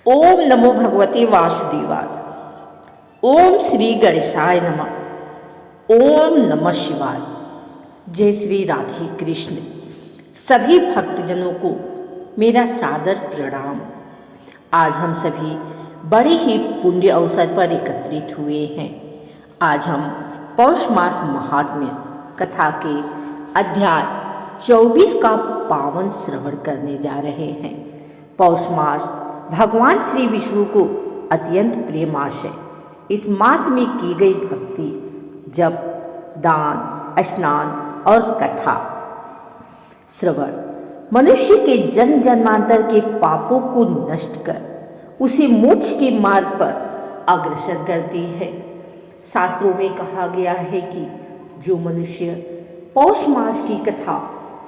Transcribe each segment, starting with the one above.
ओम नमो भगवते वासुदेवाय। ओम श्री गणेशाय नमः। ओम नमः शिवाय। जय श्री राधे कृष्ण। सभी भक्तजनों को मेरा सादर प्रणाम। आज हम सभी बड़े ही पुण्य अवसर पर एकत्रित हुए हैं। आज हम पौष मास महात्म्य कथा के अध्याय 24 का पावन श्रवण करने जा रहे हैं। पौष मास भगवान श्री विष्णु को अत्यंत प्रिय मास है। इस मास में की गई भक्ति, जप, दान, स्नान और कथा श्रवण मनुष्य के जन्म जन्मांतर के पापों को नष्ट कर उसे मोक्ष के मार्ग पर अग्रसर करती है। शास्त्रों में कहा गया है कि जो मनुष्य पौष मास की कथा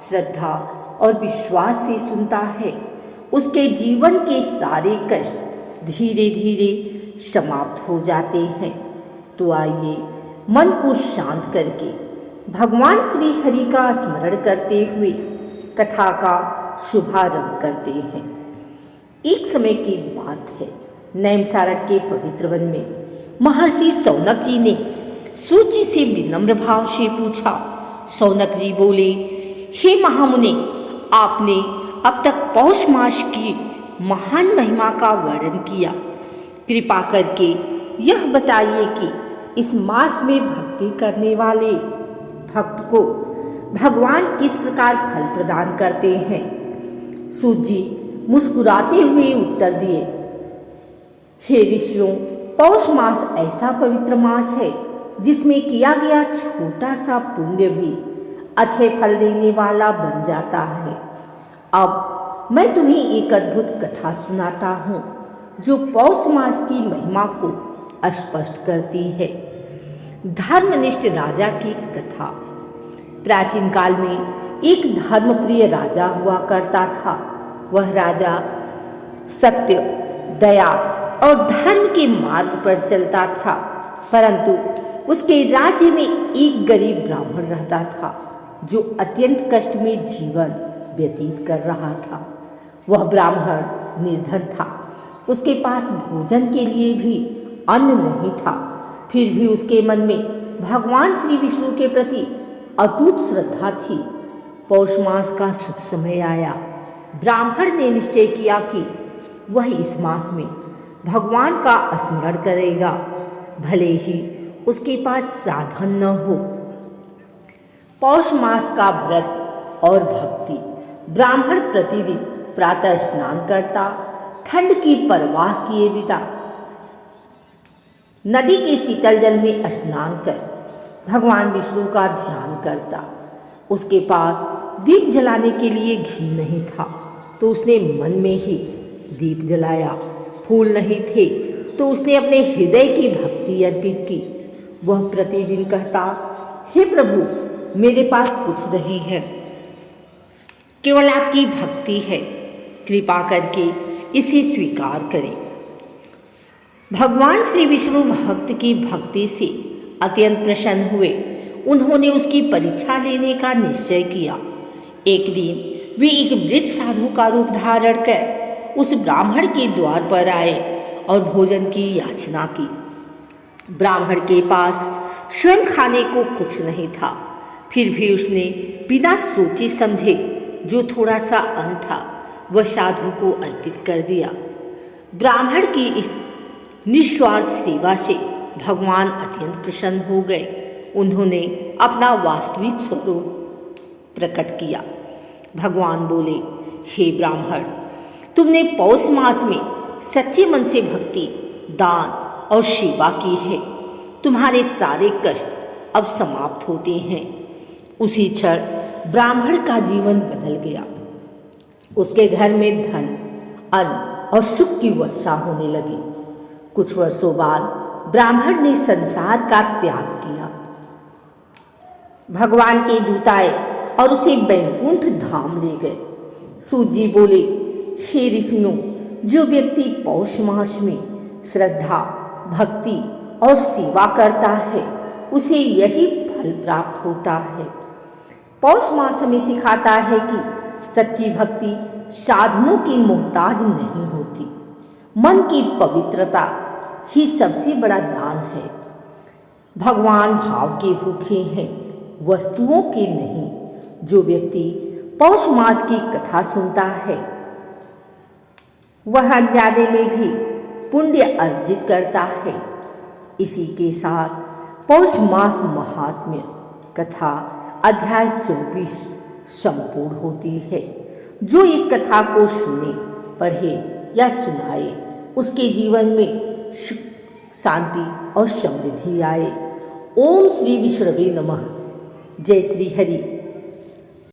श्रद्धा और विश्वास से सुनता है, उसके जीवन के सारे कष्ट धीरे धीरे समाप्त हो जाते हैं। तो आइए मन को शांत करके भगवान श्री हरि का स्मरण करते हुए कथा का शुभारंभ करते हैं। एक समय की बात है, नैमिषारण्य के पवित्र वन में महर्षि शौनक जी ने सूत जी से विनम्र भाव से पूछा। शौनक जी बोले, हे महामुनि, आपने अब तक पौष मास की महान महिमा का वर्णन किया। कृपा करके यह बताइए कि इस मास में भक्ति करने वाले भक्त को भगवान किस प्रकार फल प्रदान करते हैं। सूत जी मुस्कुराते हुए उत्तर दिए, हे ऋषियों, पौष मास ऐसा पवित्र मास है जिसमें किया गया छोटा सा पुण्य भी अच्छे फल देने वाला बन जाता है। अब मैं तुम्हें एक अद्भुत कथा सुनाता हूँ जो पौष मास की महिमा को स्पष्ट करती है। धर्मनिष्ठ राजा की कथा। प्राचीन काल में एक धर्मप्रिय राजा हुआ करता था। वह राजा सत्य, दया और धर्म के मार्ग पर चलता था, परंतु उसके राज्य में एक गरीब ब्राह्मण रहता था जो अत्यंत कष्ट में जीवन व्यतीत कर रहा था। वह ब्राह्मण निर्धन था, उसके पास भोजन के लिए भी अन्न नहीं था। फिर भी उसके मन में भगवान श्री विष्णु के प्रति अटूट श्रद्धा थी। पौष मास का शुभ समय आया। ब्राह्मण ने निश्चय किया कि वह इस मास में भगवान का स्मरण करेगा, भले ही उसके पास साधन न हो। पौष मास का व्रत और भक्ति। ब्राह्मण प्रतिदिन प्रातः स्नान करता, ठंड की परवाह किए बिना नदी के शीतल जल में स्नान कर भगवान विष्णु का ध्यान करता। उसके पास दीप जलाने के लिए घी नहीं था तो उसने मन में ही दीप जलाया। फूल नहीं थे तो उसने अपने हृदय की भक्ति अर्पित की। वह प्रतिदिन कहता, हे प्रभु, मेरे पास कुछ नहीं है, केवल आपकी भक्ति है, कृपा करके इसे स्वीकार करें। भगवान श्री विष्णु भक्त की भक्ति से अत्यंत प्रसन्न हुए। उन्होंने उसकी परीक्षा लेने का निश्चय किया। एक दिन वे एक वृद्ध साधु का रूप धारण कर उस ब्राह्मण के द्वार पर आए और भोजन की याचना की। ब्राह्मण के पास स्वयं खाने को कुछ नहीं था, फिर भी उसने बिना सोचे समझे जो थोड़ा सा अन्न था वह साधु को अर्पित कर दिया। ब्राह्मण की इस निस्वार्थ सेवा से भगवान अत्यंत प्रसन्न हो गए। उन्होंने अपना वास्तविक स्वरूप प्रकट किया। भगवान बोले, हे ब्राह्मण, तुमने पौष मास में सच्चे मन से भक्ति, दान और सेवा की है। तुम्हारे सारे कष्ट अब समाप्त होते हैं। उसी क्षण ब्राह्मण का जीवन बदल गया। उसके घर में धन, अन्न और सुख की वर्षा होने लगी। कुछ वर्षों बाद ब्राह्मण ने संसार का त्याग किया। भगवान के दूत आए और उसे बैकुंठ धाम ले गए। सूत जी बोले, हे ऋषियों, जो व्यक्ति पौष मास में श्रद्धा, भक्ति और सेवा करता है उसे यही फल प्राप्त होता है। पौष मास हमें सिखाता है कि सच्ची भक्ति साधनों की मोहताज नहीं होती, मन की पवित्रता ही सबसे बड़ा दान है। भगवान भाव के भूखे हैं, वस्तुओं के नहीं। जो व्यक्ति पौष मास की कथा सुनता है वह अज्ञाने में भी पुण्य अर्जित करता है। इसी के साथ पौष मास महात्म्य कथा अध्याय 24 संपूर्ण होती है। जो इस कथा को सुने, पढ़े या सुनाए, उसके जीवन में सुख, शांति और समृद्धि आए। ओम श्री विष्णवे नमः। जय श्री हरि।